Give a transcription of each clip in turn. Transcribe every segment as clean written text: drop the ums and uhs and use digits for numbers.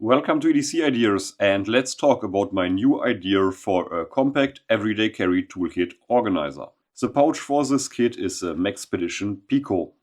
Welcome to EDC Ideas, and let's talk about my new idea for a compact everyday carry toolkit organizer. The pouch for this kit is a Maxpedition Pico.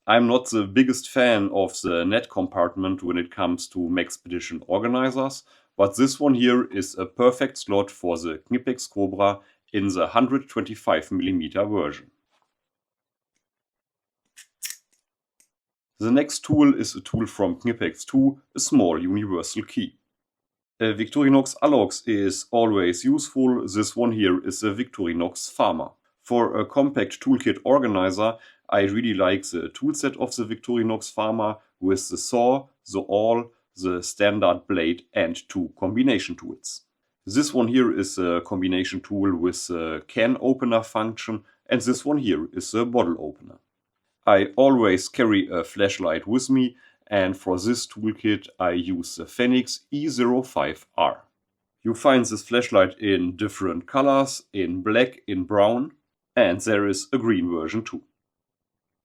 I'm not the biggest fan of the net compartment when it comes to Maxpedition organizers, but this one here is a perfect slot for the KNIPEX Cobra in the 125mm version. The next tool is a tool from KNIPEX 2, a small universal key. A Victorinox Alox is always useful. This one here is a Victorinox Farmer. For a compact toolkit organizer, I really like the toolset of the Victorinox Farmer with the saw, the awl, the standard blade and two combination tools. This one here is a combination tool with a can opener function, and this one here is a bottle opener. I always carry a flashlight with me, and for this toolkit I use the Fenix E05R. You find this flashlight in different colors, in black, in brown, and there is a green version too.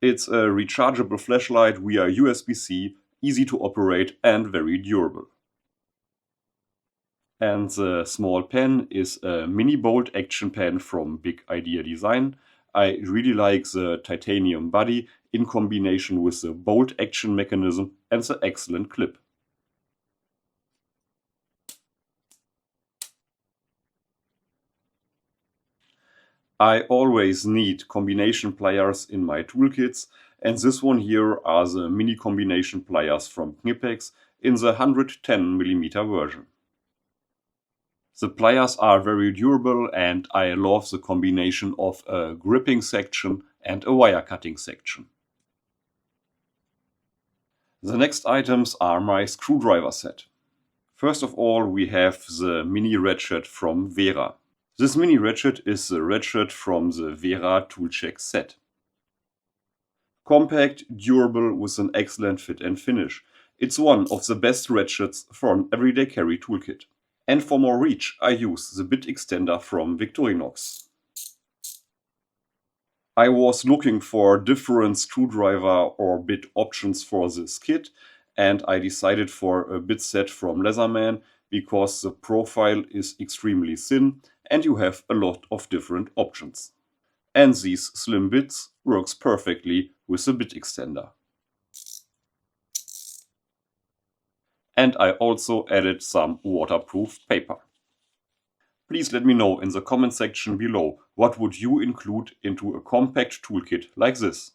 It's a rechargeable flashlight via USB-C, easy to operate and very durable. And the small pen is a mini bolt action pen from Big Idea Design. I really like the titanium body in combination with the bolt action mechanism and the excellent clip. I always need combination pliers in my toolkits, and this one here are the mini combination pliers from KNIPEX in the 110mm version. The pliers are very durable, and I love the combination of a gripping section and a wire cutting section. The next items are my screwdriver set. First of all, we have the mini ratchet from WERA. This mini ratchet is the ratchet from the WERA toolcheck set. Compact, durable with an excellent fit and finish. It's one of the best ratchets for an everyday carry toolkit. And for more reach, I use the bit extender from Victorinox. I was looking for different screwdriver or bit options for this kit, and I decided for a bit set from Leatherman because the profile is extremely thin and you have a lot of different options. And these slim bits works perfectly with the bit extender. And I also added some waterproof paper. Please let me know in the comment section below what would you include into a compact toolkit like this.